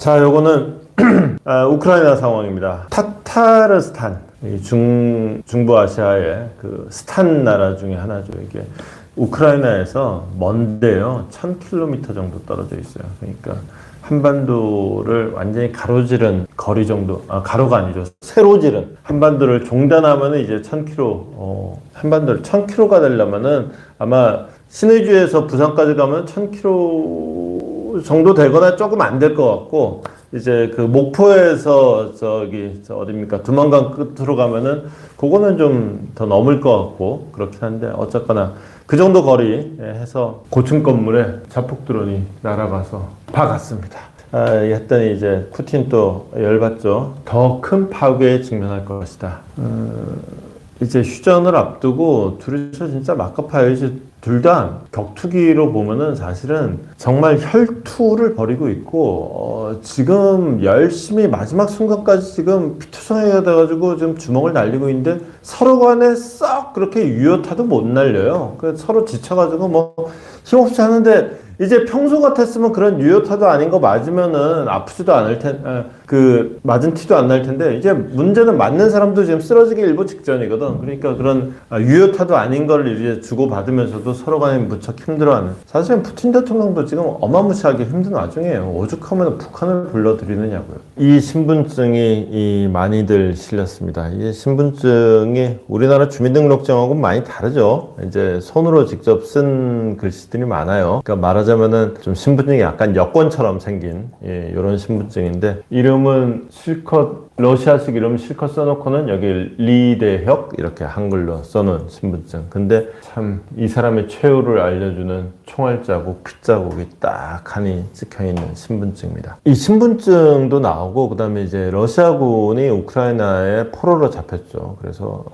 자, 요거는 우크라이나 상황입니다. 타타르스탄, 중부아시아의 그 스탄 나라 중에 하나죠. 이게 우크라이나에서 먼데요, 1000km 정도 떨어져 있어요. 그러니까 한반도를 완전히 가로지른 거리 정도, 가로가 아니죠. 세로지른 한반도를 종단하면은 이제 1000km, 한반도를 1000km가 되려면은 아마 신의주에서 부산까지 가면 1000km 정도 되거나 조금 안 될 것 같고, 이제 그 목포에서 어딥니까? 두만강 끝으로 가면은 그거는 좀 더 넘을 것 같고 그렇긴 한데, 어쨌거나 그 정도 거리 해서 고층 건물에 자폭 드론이 날아가서 박았습니다. 했더니 이제 푸틴 또 열받죠. 더 큰 파괴에 직면할 것이다. 이제 휴전을 앞두고 둘이서 진짜 막가파요. 이제 둘 다 격투기로 보면은 사실은 정말 혈투를 벌이고 있고, 지금 열심히 마지막 순간까지 지금 피투성이가 돼가지고 지금 주먹을 날리고 있는데, 서로 간에 썩 그렇게 유효타도 못 날려요. 서로 지쳐가지고 뭐 힘없이 하는데, 이제 평소 같았으면 그런 유효타도 아닌 거 맞으면은 아프지도 않을 맞은 티도 안 날 텐데, 이제 문제는 맞는 사람도 지금 쓰러지기 일보 직전이거든. 그러니까 그런 유효타도 아닌 걸 이제 주고받으면서도 서로 간에 무척 힘들어하는. 사실은 푸틴 대통령도 지금 어마무시하게 힘든 와중이에요. 오죽하면 북한을 불러들이느냐고요. 이 신분증이 많이들 실렸습니다. 이 신분증이 우리나라 주민등록증하고는 많이 다르죠. 이제 손으로 직접 쓴 글씨들이 많아요. 그러니까 말하자면은 좀 신분증이 약간 여권처럼 생긴 이런 신분증인데, 이름은 실컷 러시아식 이름 실컷 써놓고는 여기 리대혁 이렇게 한글로 써놓은 신분증. 근데 참 이 사람의 최후를 알려주는 총알자국, 핏자국이 딱 하니 찍혀있는 신분증입니다. 이 신분증도 나오고, 그 다음에 이제 러시아군이 우크라이나에 포로로 잡혔죠. 그래서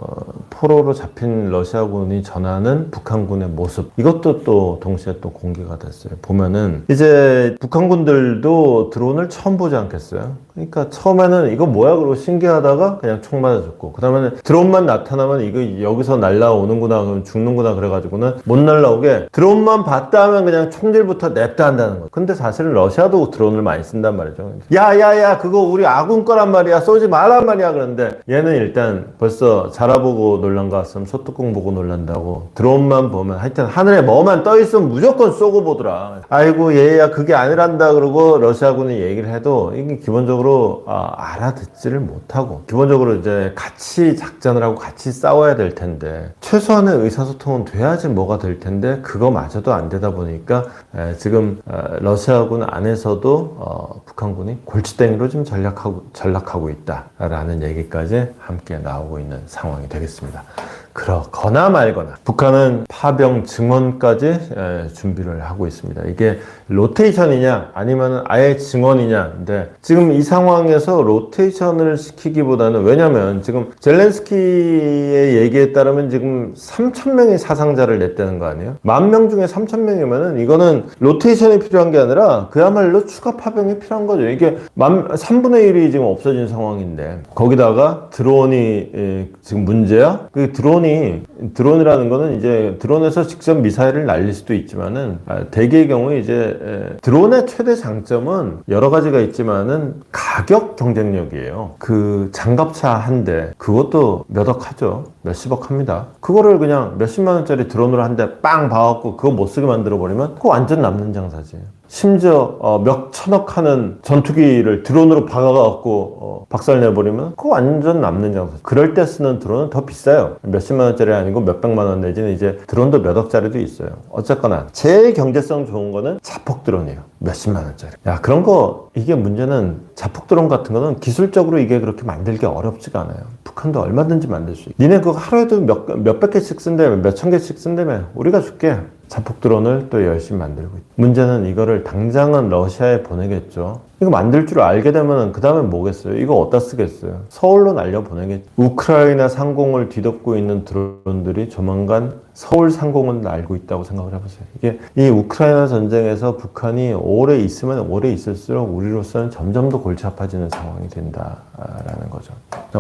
포로로 잡힌 러시아군이 전하는 북한군의 모습, 이것도 또 동시에 또 공개가 됐어요. 보면은 이제 북한군들도 드론을 처음 보지 않겠어요? 그러니까 처음에는 이거 뭐야 그러고 신기하다가 그냥 총 맞아 죽고, 그 다음에는 드론만 나타나면 이거 여기서 날라오는구나, 그럼 죽는구나 그래가지고는 못 날라오게 드론만 봤다 하면 그냥 총질부터 냅다 한다는 거예요. 근데 사실은 러시아도 드론을 많이 쓴단 말이죠. 야야야, 그거 우리 아군 거란 말이야, 쏘지 말란 말이야. 그런데 얘는 일단 벌써 자라보고 놀란 거 같으면 소뚜껑 보고 놀란다고, 드론만 보면 하여튼 하늘에 뭐만 떠있으면 무조건 쏘고 보더라. 아이고 얘야 그게 아니란다 그러고 러시아군이 얘기를 해도 이게 기본적으로 알아듣지를 못하고, 기본적으로 이제 같이 작전을 하고 같이 싸워야 될 텐데, 최소한의 의사소통은 돼야지 뭐가 될 텐데 그거마저도 안 되다 보니까 지금 러시아군 안에서도 북한군이 골칫덩이로 지금 전락하고 있다라는 얘기까지 함께 나오고 있는 상황이 되겠습니다. 그렇거나 말거나 북한은 파병 증원까지 준비를 하고 있습니다. 이게 로테이션이냐 아니면 아예 증원이냐. 근데 지금 이 상황에서 로테이션을 시키기보다는, 왜냐면 지금 젤렌스키의 얘기에 따르면 지금 3,000명의 사상자를 냈다는 거 아니에요? 10,000명 중에 3,000명이면은 이거는 로테이션이 필요한 게 아니라 그야말로 추가 파병이 필요한 거죠. 이게 3분의 1이 지금 없어진 상황인데, 거기다가 드론이 지금 문제야? 그 드론이라는 거는 이제 드론에서 직접 미사일을 날릴 수도 있지만은, 대개의 경우에 이제 드론의 최대 장점은 여러 가지가 있지만은 가격 경쟁력이에요. 그 장갑차 한 대, 그것도 몇억 하죠. 몇십억 합니다. 그거를 그냥 몇십만 원짜리 드론으로 한 대 빵 봐갖고 그거 못 쓰게 만들어 버리면 그거 완전 남는 장사지. 심지어 몇 천억 하는 전투기를 드론으로 박아갖고 박살내버리면 그거 완전 남는 장사. 그럴 때 쓰는 드론은 더 비싸요. 몇십만 원짜리 아니고 몇백만 원 내지는 이제 드론도 몇 억짜리도 있어요. 어쨌거나 제일 경제성 좋은 거는 자폭 드론이에요. 몇십만 원짜리. 야, 그런 거, 이게 문제는 자폭 드론 같은 거는 기술적으로 이게 그렇게 만들기 어렵지가 않아요. 북한도 얼마든지 만들 수 있어. 니네 그거 하루에도 몇백 개씩 쓴다며, 몇천 개씩 쓴다며. 우리가 줄게. 자폭 드론을 또 열심히 만들고 있다. 문제는 이거를 당장은 러시아에 보내겠죠. 이거 만들 줄 알게 되면 그 다음에 뭐겠어요? 이거 어디다 쓰겠어요? 서울로 날려보내겠죠. 우크라이나 상공을 뒤덮고 있는 드론들이 조만간 서울 상공을 날고 있다고 생각을 해보세요. 이게 이 우크라이나 전쟁에서 북한이 오래 있으면 오래 있을수록 우리로서는 점점 더 골치 아파지는 상황이 된다라는 거죠.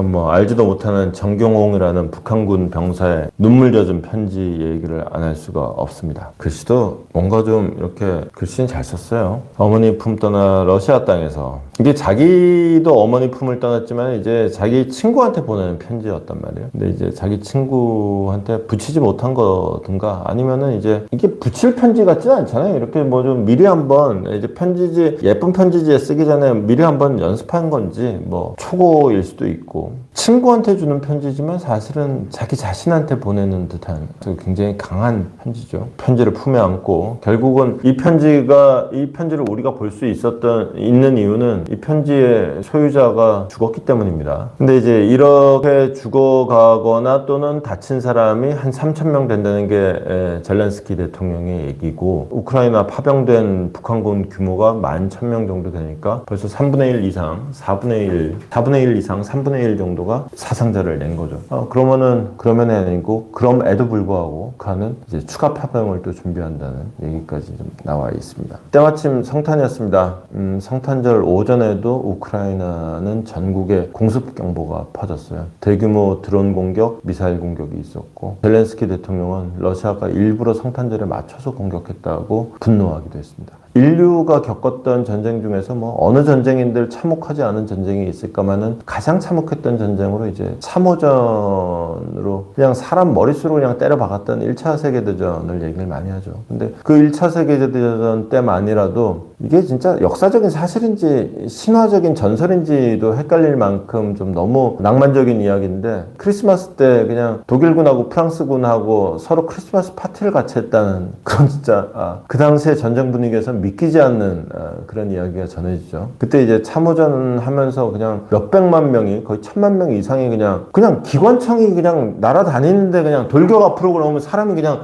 뭐 알지도 못하는 정경홍이라는 북한군 병사의 눈물 젖은 편지 얘기를 안 할 수가 없습니다. 글씨도 뭔가 좀 이렇게 글씨는 잘 썼어요. 어머니 품 떠나 러시아 땅에서 이게 자기도 어머니 품을 떠났지만 이제 자기 친구한테 보내는 편지였단 말이에요. 근데 이제 자기 친구한테 붙이지 못한 거든가 아니면은 이제 이게 붙일 편지 같지는 않잖아요. 이렇게 뭐 좀 미리 한번 이제 편지지 예쁜 편지지에 쓰기 전에 미리 한번 연습한 건지 뭐 초고일 수도 있고 친구한테 주는 편지지만 사실은 자기 자신한테 보내는 듯한 굉장히 강한 편지죠. 편지를 품에 안고 결국은 이 편지를 우리가 볼 수 있는 이유는 이 편지의 소유자가 죽었기 때문입니다. 근데 이제 이렇게 죽어가거나 또는 다친 사람이 한 3,000명 된다는 게 젤렌스키 대통령의 얘기고 우크라이나 파병된 북한군 규모가 11,000명 정도 되니까 벌써 3분의 1 이상, 4분의 1 이상, 3분의 1 정도가 사상자를 낸 거죠. 그러면은 아니고 그럼에도 불구하고 북한은 이제 추가 파병을 또 준비한다는 얘기까지 좀 나와 있습니다. 때마침 성탄이었습니다. 성탄절 오전에도 우크라이나는 전국에 공습 경보가 퍼졌어요. 대규모 드론 공격, 미사일 공격이 있었고 젤렌스키 대통령은 러시아가 일부러 성탄절에 맞춰서 공격했다고 분노하기도 했습니다. 인류가 겪었던 전쟁 중에서 뭐 어느 전쟁인들 참혹하지 않은 전쟁이 있을까마는 가장 참혹했던 전쟁으로 이제 3호전으로 그냥 사람 머릿수로 그냥 때려 박았던 1차 세계대전을 얘기를 많이 하죠. 근데 그 1차 세계대전 때만이라도 이게 진짜 역사적인 사실인지 신화적인 전설인지도 헷갈릴 만큼 좀 너무 낭만적인 이야기인데 크리스마스 때 그냥 독일군하고 프랑스군하고 서로 크리스마스 파티를 같이 했다는 그런 진짜 그 당시의 전쟁 분위기에서 믿기지 않는 그런 이야기가 전해지죠. 그때 이제 참호전 하면서 그냥 몇백만 명이 거의 1,000만 명 이상이 그냥 기관총이 그냥 날아다니는데 그냥 돌격 앞으로 그러면 사람이 그냥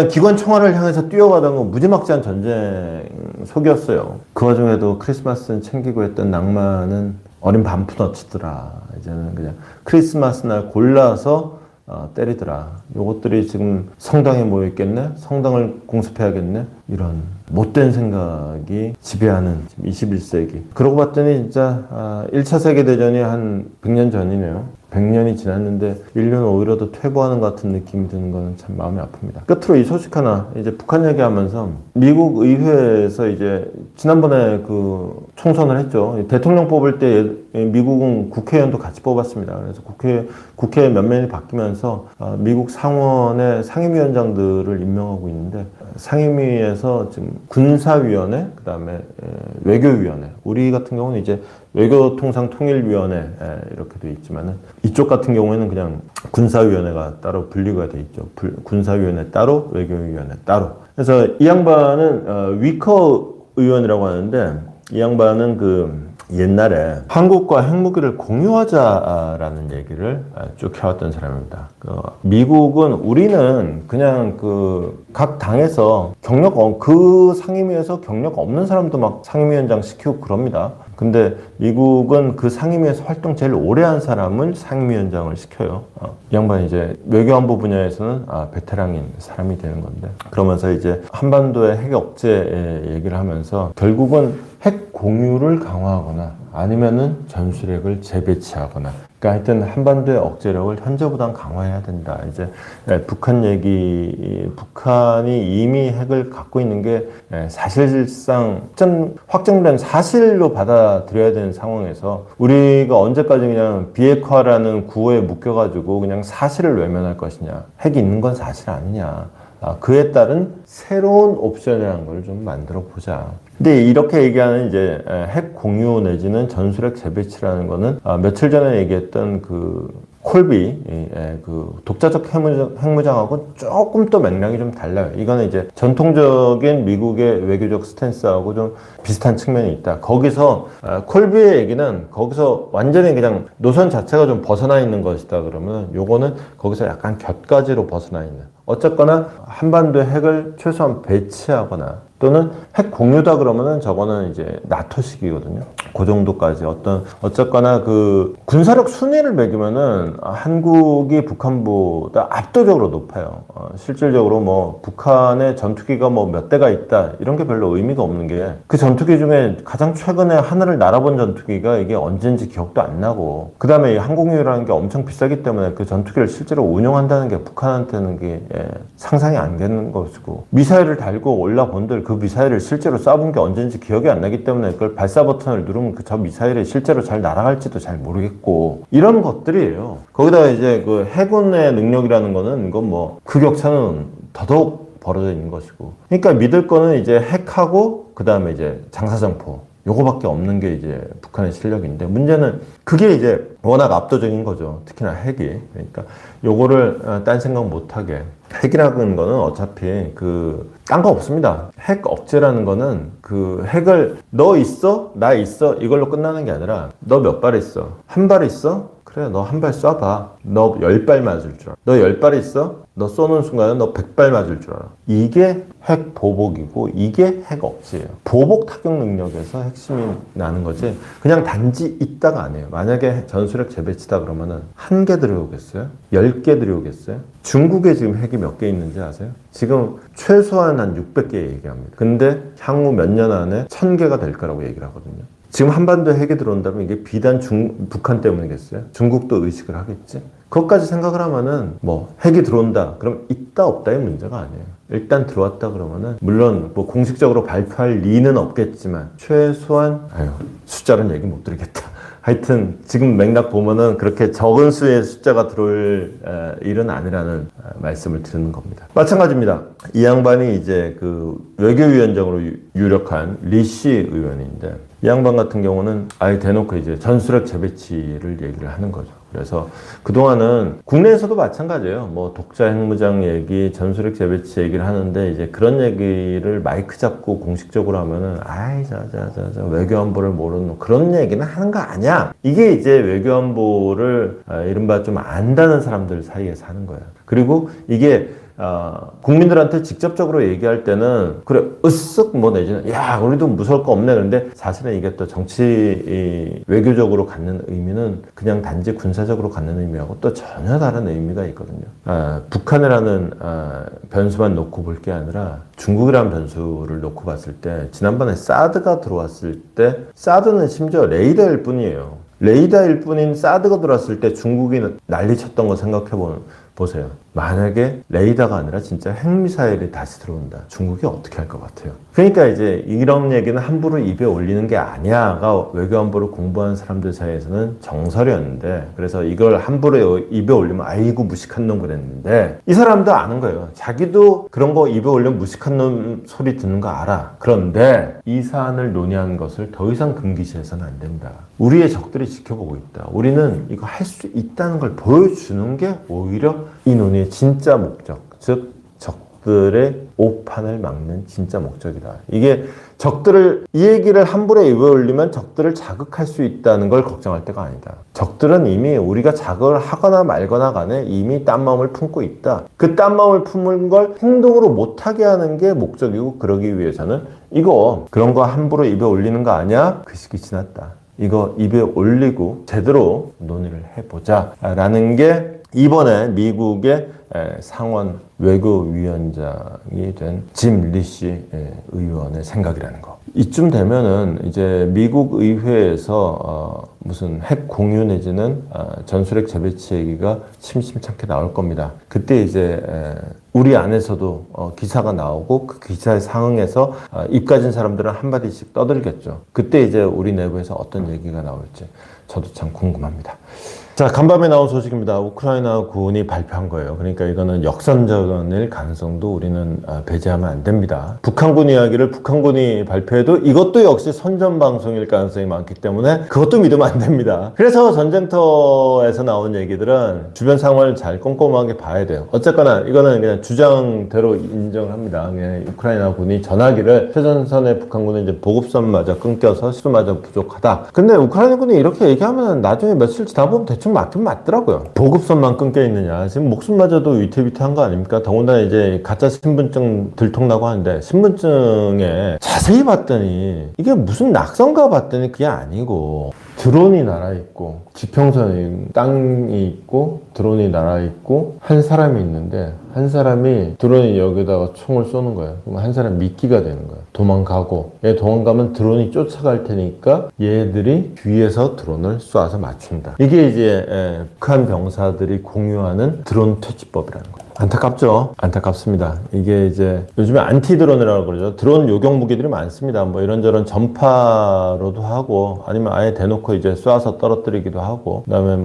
기관총알을 향해서 뛰어가던 거 무지막지한 전쟁 속이었어요. 그 와중에도 크리스마스는 챙기고 했던 낭만은 어린 반푼어치더라. 이제는 그냥 크리스마스 날 골라서 때리더라. 요것들이 지금 성당에 모여있겠네? 성당을 공습해야겠네? 이런 못된 생각이 지배하는 21세기. 그러고 봤더니 진짜 1차 세계대전이 한 100년 전이네요. 100년이 지났는데 인류는 오히려 더 퇴보하는 것 같은 느낌이 드는 건 참 마음이 아픕니다. 끝으로 이 소식 하나 이제 북한 얘기하면서 미국 의회에서 이제 지난번에 그 총선을 했죠. 대통령 뽑을 때 미국은 국회의원도 같이 뽑았습니다. 그래서 국회 몇 명이 바뀌면서 미국 상원의 상임위원장들을 임명하고 있는데 상임위에서 지금 군사위원회, 그 다음에 외교위원회. 우리 같은 경우는 이제 외교통상통일위원회 이렇게 돼 있지만은 이쪽 같은 경우에는 그냥 군사위원회가 따로 분리가 돼 있죠. 군사위원회 따로, 외교위원회 따로. 그래서 이 양반은 위커 의원이라고 하는데 이 양반은 그 옛날에 한국과 핵무기를 공유하자라는 얘기를 쭉 해왔던 사람입니다. 미국은 우리는 그냥 각 당에서 그 상임위에서 경력 없는 사람도 막 상임위원장 시키고 그럽니다. 근데 미국은 그 상임위에서 활동 제일 오래 한 사람을 상임위원장을 시켜요. 이 양반이 이제 외교안보 분야에서는 베테랑인 사람이 되는 건데 그러면서 이제 한반도의 핵 억제 얘기를 하면서 결국은 핵 공유를 강화하거나 아니면은 전술핵을 재배치하거나 그러니까 하여튼 한반도의 억제력을 현재보단 강화해야 된다. 이제 북한이 이미 핵을 갖고 있는 게 사실상 확정된 사실로 받아들여야 되는 상황에서 우리가 언제까지 그냥 비핵화라는 구호에 묶여가지고 그냥 사실을 외면할 것이냐. 핵이 있는 건 사실 아니냐. 그에 따른 새로운 옵션이라는 걸 좀 만들어 보자. 근데 이렇게 얘기하는 이제 핵 공유 내지는 전술핵 재배치라는 거는 며칠 전에 얘기했던 그 콜비 그 독자적 핵무장하고 조금 또 맥락이 좀 달라요. 이거는 이제 전통적인 미국의 외교적 스탠스하고 좀 비슷한 측면이 있다. 거기서 콜비의 얘기는 거기서 완전히 그냥 노선 자체가 좀 벗어나 있는 것이다. 그러면 요거는 거기서 약간 곁가지로 벗어나 있는. 어쨌거나 한반도에 핵을 최소한 배치하거나 또는 핵 공유다 그러면은 저거는 이제 나토식이거든요. 그 정도까지 어쨌거나 그 군사력 순위를 매기면은 한국이 북한보다 압도적으로 높아요. 실질적으로 뭐 북한의 전투기가 뭐 몇 대가 있다 이런 게 별로 의미가 없는 게 그 전투기 중에 가장 최근에 하늘을 날아본 전투기가 이게 언제인지 기억도 안 나고 그 다음에 이 항공유라는 게 엄청 비싸기 때문에 그 전투기를 실제로 운용한다는 게 북한한테는 게 상상이 안 되는 것이고 미사일을 달고 올라본들 그 미사일을 실제로 쏴본 게 언제인지 기억이 안 나기 때문에 그걸 발사 버튼을 누르면 저 미사일이 실제로 잘 날아갈지도 잘 모르겠고 이런 것들이에요. 거기다가 이제 그 해군의 능력이라는 거는 이건 뭐 그 격차는 더더욱 벌어져 있는 것이고, 그러니까 믿을 거는 이제 핵하고 그 다음에 이제 장사정포 요거밖에 없는 게 이제 북한의 실력인데, 문제는 그게 이제 워낙 압도적인 거죠. 특히나 핵이. 그러니까 요거를 딴 생각 못하게, 핵이라는 거는 어차피 딴 거 없습니다. 핵 억제라는 거는 그 핵을 너 있어? 나 있어? 이걸로 끝나는 게 아니라 너 몇 발 있어? 한 발 있어? 그래, 너 한 발 쏴봐. 너 10발 맞을 줄 알아. 너 10발 있어? 너 쏘는 순간에 너 100발 맞을 줄 알아. 이게 핵 보복이고 이게 핵 억지예요. 보복 타격 능력에서 핵심이 나는 거지, 그냥 단지 있다가 아니에요. 만약에 전술핵 재배치다 그러면은 1개 들여오겠어요? 10개 들여오겠어요? 중국에 지금 핵이 몇 개 있는지 아세요? 지금 최소한 한 600개 얘기합니다. 근데 향후 몇 년 안에 1000개가 될 거라고 얘기를 하거든요. 지금 한반도에 핵이 들어온다면 이게 비단 북한 때문이겠어요? 중국도 의식을 하겠지? 그것까지 생각을 하면은 뭐 핵이 들어온다 그럼 있다 없다의 문제가 아니에요. 일단 들어왔다 그러면은 물론 뭐 공식적으로 발표할 리는 없겠지만 최소한 숫자는 얘기 못 드리겠다. 하여튼 지금 맥락 보면은 그렇게 적은 수의 숫자가 들어올 일은 아니라는 말씀을 드리는 겁니다. 마찬가지입니다. 이 양반이 이제 그 외교위원장으로 유력한 리씨 의원인데, 이 양반 같은 경우는 아예 대놓고 이제 전술핵 재배치를 얘기를 하는 거죠. 그래서 그동안은 국내에서도 마찬가지예요. 뭐 독자 핵무장 얘기, 전술핵 재배치 얘기를 하는데, 이제 그런 얘기를 마이크 잡고 공식적으로 하면은 외교안보를 모르는 그런 얘기는 하는 거 아니야. 이게 이제 외교안보를 이른바 좀 안다는 사람들 사이에서 하는 거예요. 그리고 이게 국민들한테 직접적으로 얘기할 때는 그래 으쓱 뭐 내지는 야 우리도 무서울 거 없네, 그런데 사실은 이게 또 정치 외교적으로 갖는 의미는 그냥 단지 군사적으로 갖는 의미하고 또 전혀 다른 의미가 있거든요. 북한이라는 변수만 놓고 볼 게 아니라 중국이라는 변수를 놓고 봤을 때, 지난번에 사드가 들어왔을 때 사드는 심지어 레이더일 뿐이에요. 레이더일 뿐인 사드가 들어왔을 때 중국이 난리쳤던 거 생각해 보세요. 만약에 레이더가 아니라 진짜 핵미사일이 다시 들어온다. 중국이 어떻게 할 것 같아요? 그러니까 이제 이런 얘기는 함부로 입에 올리는 게 아니야가 외교안보를 공부하는 사람들 사이에서는 정설이었는데, 그래서 이걸 함부로 입에 올리면 아이고 무식한 놈 그랬는데, 이 사람도 아는 거예요. 자기도 그런 거 입에 올리면 무식한 놈 소리 듣는 거 알아. 그런데 이 사안을 논의하는 것을 더 이상 금기시해서는 안 된다. 우리의 적들이 지켜보고 있다. 우리는 이거 할 수 있다는 걸 보여주는 게 오히려 이 논의의 진짜 목적, 즉 적들의 오판을 막는 진짜 목적이다. 이게 이 얘기를 함부로 입에 올리면 적들을 자극할 수 있다는 걸 걱정할 때가 아니다. 적들은 이미 우리가 자극을 하거나 말거나 간에 이미 딴 마음을 품고 있다. 그 딴 마음을 품은 걸 행동으로 못하게 하는 게 목적이고, 그러기 위해서는 그런 거 함부로 입에 올리는 거 아니야? 그 시기 지났다. 이거 입에 올리고 제대로 논의를 해보자 라는 게 이번에 미국의 상원 외교위원장이 된 짐 리시 의원의 생각이라는 거. 이쯤 되면은 이제 미국 의회에서 무슨 핵 공유 내지는 전술핵 재배치 얘기가 심심찮게 나올 겁니다. 그때 이제 우리 안에서도 기사가 나오고 그 기사에 상응해서 입 가진 사람들은 한마디씩 떠들겠죠. 그때 이제 우리 내부에서 어떤 얘기가 나올지 저도 참 궁금합니다. 자, 간밤에 나온 소식입니다. 우크라이나 군이 발표한 거예요. 그러니까 이거는 역선전일 가능성도 우리는 배제하면 안 됩니다. 북한군 이야기를 북한군이 발표해도 이것도 역시 선전방송일 가능성이 많기 때문에 그것도 믿으면 안 됩니다. 그래서 전쟁터에서 나온 얘기들은 주변 상황을 잘 꼼꼼하게 봐야 돼요. 어쨌거나 이거는 그냥 주장대로 인정을 합니다. 그냥 우크라이나 군이 전하기를 최전선의 북한군은 이제 보급선마저 끊겨서 수마저 부족하다. 근데 우크라이나 군이 이렇게 얘기하면 나중에 며칠 지나 보면 대충 맞긴 맞더라고요. 보급선만 끊겨 있느냐. 지금 목숨마저도 위태위태한 거 아닙니까? 더군다나 이제 가짜 신분증 들통나고 하는데, 신분증에 자세히 봤더니 이게 무슨 낙선가 봤더니 그게 아니고 드론이 날아있고 지평선이 땅이 있고 드론이 날아있고 한 사람이 있는데, 한 사람이 드론이 여기다가 총을 쏘는 거예요. 그럼 한 사람 미끼가 되는 거예요. 도망가고, 얘 도망가면 드론이 쫓아갈 테니까 얘들이 뒤에서 드론을 쏴서 맞춘다. 이게 이제 북한 병사들이 공유하는 드론 퇴치법이라는 거예요. 안타깝죠. 안타깝습니다. 이게 이제 요즘에 안티 드론이라고 그러죠. 드론 요격 무기들이 많습니다. 뭐 이런저런 전파로도 하고 아니면 아예 대놓고 이제 쏴서 떨어뜨리기도 하고 그다음에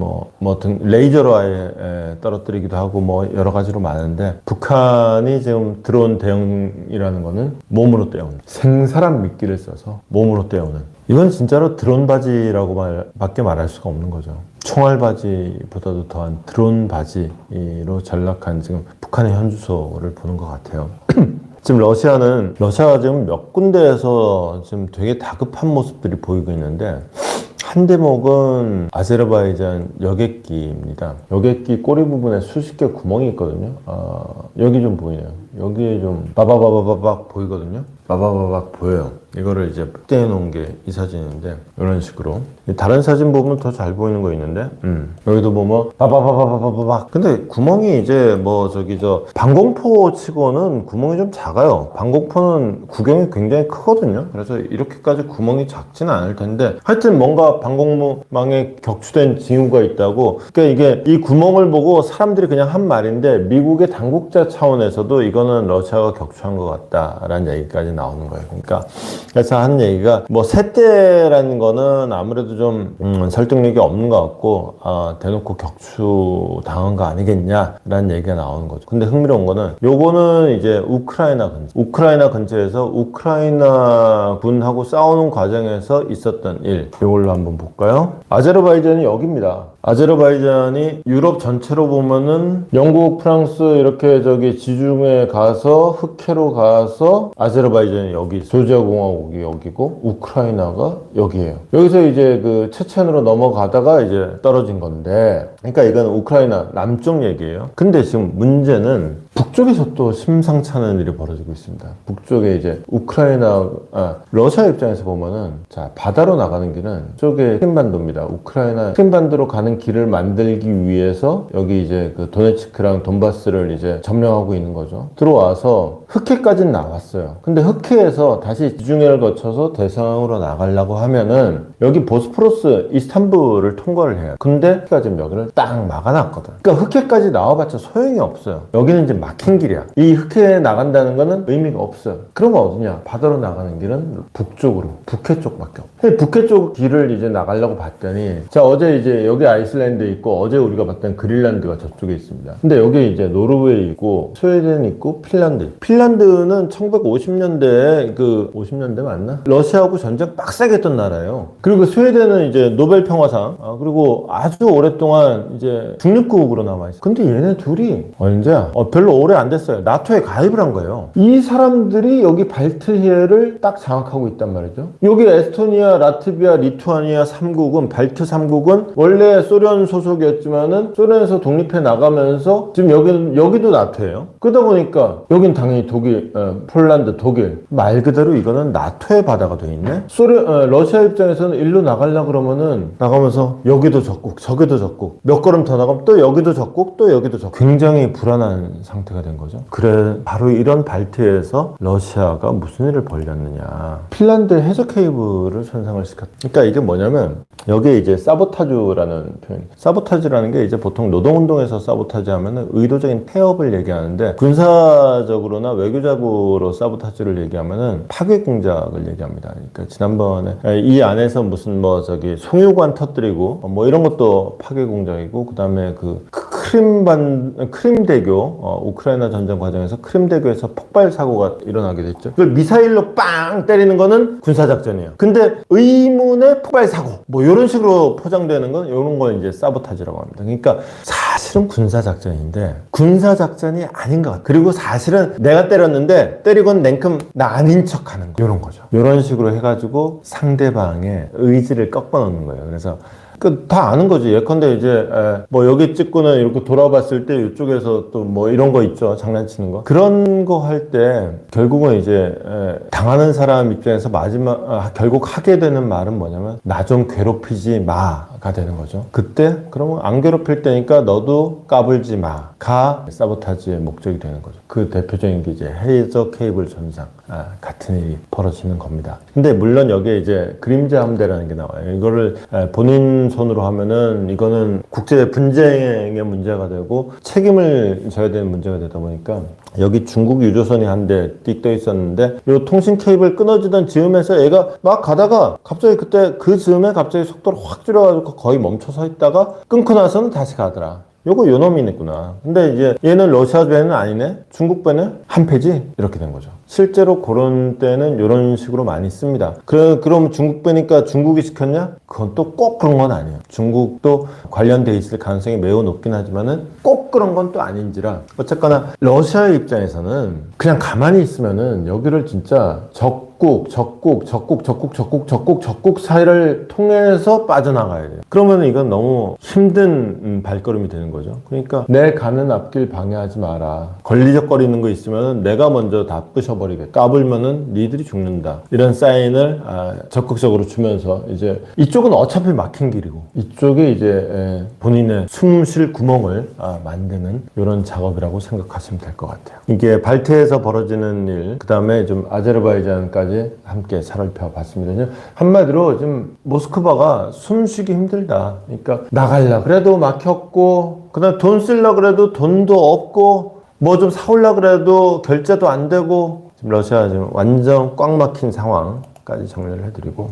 레이저로 아예 떨어뜨리기도 하고 뭐 여러 가지로 많은데 북한이 지금 드론 대응이라는 거는 몸으로 때우는 생사람 미끼를 써서 몸으로 때우는 이건 진짜로 드론 바지라고 밖에 말할 수가 없는 거죠. 총알 바지보다도 더한 드론 바지로 전락한 지금 북한의 현주소를 보는 것 같아요. 지금 러시아가 지금 몇 군데에서 지금 되게 다급한 모습들이 보이고 있는데 한 대목은 아제르바이잔 여객기입니다. 여객기 꼬리 부분에 수십 개 구멍이 있거든요. 여기 좀 보이네요. 여기에 좀 바바바바박 보이거든요. 바바바박 보여요. 이거를 이제 떼어 놓은 게 이 사진인데 이런 식으로 다른 사진 보면 더 잘 보이는 거 있는데 여기도 보면 바바바바바박 근데 구멍이 이제 방공포 치고는 구멍이 좀 작아요. 방공포는 구경이 굉장히 크거든요. 그래서 이렇게까지 구멍이 작지는 않을 텐데 하여튼 뭔가 방공망에 격추된 징후가 있다고. 그러니까 이게 이 구멍을 보고 사람들이 그냥 한 말인데 미국의 당국자 차원에서도 이거는 러시아가 격추한 것 같다라는 얘기까지 나오는 거예요. 그러니까 그래서 한 얘기가 새떼라는 거는 아무래도 좀 설득력이 없는 것 같고 대놓고 격추 당한 거 아니겠냐라는 얘기가 나오는 거죠. 근데 흥미로운 거는 요거는 이제 우크라이나 근처에서 우크라이나 군하고 싸우는 과정에서 있었던 일. 이걸로 한번 볼까요? 아제르바이잔이 여기입니다. 아제르바이잔이 유럽 전체로 보면은 영국, 프랑스 이렇게 지중해 가서 흑해로 가서 아제르바이잔이 여기, 조지아 공화국이 여기고 우크라이나가 여기예요. 여기서 이제 체첸으로 넘어가다가 이제 떨어진 건데, 그러니까 이건 우크라이나 남쪽 얘기예요. 근데 지금 문제는 북쪽에서 또 심상치 않은 일이 벌어지고 있습니다. 북쪽에 이제 러시아 입장에서 보면은 바다로 나가는 길은 쪽에 크림반도입니다. 우크라이나 크림반도로 가는 길을 만들기 위해서 여기 이제 도네츠크랑 돈바스를 이제 점령하고 있는 거죠. 들어와서 흑해까지는 나왔어요. 근데 흑해에서 다시 지중해를 거쳐서 대서양으로 나가려고 하면은 여기 보스포러스 이스탄불을 통과를 해요. 근데 지금 여기를 딱 막아놨거든. 그러니까 흑해까지 나와봤자 소용이 없어요. 여기는 이제 막힌 길이야. 이 흑해에 나간다는 거는 의미가 없어요. 그러면 어디냐? 바다로 나가는 길은 북쪽으로, 북해 쪽밖에 없어. 북해 쪽 길을 이제 나가려고 봤더니 어제 이제 여기 아이슬란드 있고 어제 우리가 봤던 그린란드가 저쪽에 있습니다. 근데 여기 이제 노르웨이 있고 스웨덴 있고 핀란드는 1950년대에 50년대 맞나? 러시아하고 전쟁 빡세게 했던 나라예요. 그리고 스웨덴은 이제 노벨 평화상 그리고 아주 오랫동안 이제 중립국으로 남아있어요. 근데 얘네 둘이 언제야? 별로 오래 안 됐어요. 나토에 가입을 한 거예요. 이 사람들이 여기 발트해를 딱 장악하고 있단 말이죠. 여기 에스토니아, 라트비아, 리투아니아 3국은 발트 3국은 원래 소련 소속이었지만은 소련에서 독립해 나가면서 지금 여기도 나토예요. 그러다 보니까 여긴 당연히 독일, 폴란드, 독일 말 그대로 이거는 나토의 바다가 돼 있네. 러시아 입장에서는 일로 나가려고 그러면은 나가면서 여기도 적국, 저기도 적국, 몇 걸음 더 나가면 또 여기도 적국, 또 여기도 적국. 굉장히 불안한 상태가 된 거죠. 그래 바로 이런 발트에서 러시아가 무슨 일을 벌였느냐. 핀란드 해저 케이블을 손상을 시켰다. 그러니까 이게 뭐냐면 여기에 이제 사보타주라는 표현. 사보타주라는 게 이제 보통 노동운동에서 사보타주 하면은 의도적인 폐업을 얘기하는데 군사적으로나 외교적으로 사보타주를 얘기하면은 파괴 공작을 얘기합니다. 그러니까 지난번에 이 안에서 무슨 송유관 터뜨리고 이런 것도 파괴 공작이고 그다음에 크림대교 우크라이나 전쟁 과정에서 크림대교에서 폭발 사고가 일어나게 됐죠. 그걸 미사일로 빵 때리는 거는 군사작전이에요. 근데 의문의 폭발 사고 이런 식으로 포장되는 건 이런 걸 이제 사보타지라고 합니다. 그러니까 사실은 군사작전인데 군사작전이 아닌 것 같아요. 그리고 사실은 내가 때렸는데 때리고는 냉큼 나 아닌 척하는 거 이런 거죠. 이런 식으로 해가지고 상대방의 의지를 꺾어놓는 거예요. 그래서 다 아는 거지. 예컨대 이제 여기 찍고는 이렇게 돌아봤을 때 이쪽에서 또 이런 거 있죠. 장난치는 거. 그런 거 할 때 결국은 이제 당하는 사람 입장에서 결국 하게 되는 말은 뭐냐면 나 좀 괴롭히지 마. 러시아가 되는 거죠. 그때 그러면 안 괴롭힐 때니까 너도 까불지 마. 가 사보타지의 목적이 되는 거죠. 그 대표적인 게 이제 헤이저 케이블 전상 같은 일이 벌어지는 겁니다. 근데 물론 여기에 이제 그림자 함대라는 게 나와요. 이거를 본인 손으로 하면은 이거는 국제 분쟁의 문제가 되고 책임을 져야 되는 문제가 되다 보니까 여기 중국 유조선이 한 대 띡 떠 있었는데 이 통신 케이블 끊어지던 즈음에서 얘가 막 가다가 갑자기 그때 그 즈음에 갑자기 속도를 확 줄여가지고 거의 멈춰 서 있다가 끊고 나서는 다시 가더라. 요거 요놈이겠구나. 근데 이제 얘는 러시아 배는 아니네? 중국 배는 한 패지? 이렇게 된 거죠. 실제로 그런 때는 이런 식으로 많이 씁니다. 그럼 중국 배니까 중국이 시켰냐? 그건 또 꼭 그런 건 아니에요. 중국도 관련돼 있을 가능성이 매우 높긴 하지만은 꼭 그런 건 또 아닌지라. 어쨌거나 러시아의 입장에서는 그냥 가만히 있으면은 여기를 진짜 적국 사이를 통해서 빠져나가야 돼요. 그러면 이건 너무 힘든 발걸음이 되는 거죠. 그러니까 내 가는 앞길 방해하지 마라. 걸리적거리는 거 있으면 내가 먼저 다 부셔버리게. 까불면은 니들이 죽는다. 이런 사인을 적극적으로 주면서 이제 이쪽은 어차피 막힌 길이고 이쪽에 이제 본인의 숨 쉴 구멍을 만드는 이런 작업이라고 생각하시면 될 것 같아요. 이게 발트에서 벌어지는 일, 그 다음에 좀 아제르바이잔까지 함께 살펴봤습니다. 한마디로 지금 모스크바가 숨쉬기 힘들다. 그러니까 나가려 그래도 막혔고, 그다음 돈 쓰려 그래도 돈도 없고, 뭐 좀 사올려 그래도 결제도 안 되고, 지금 러시아 지금 완전 꽉 막힌 상황까지 정리를 해드리고.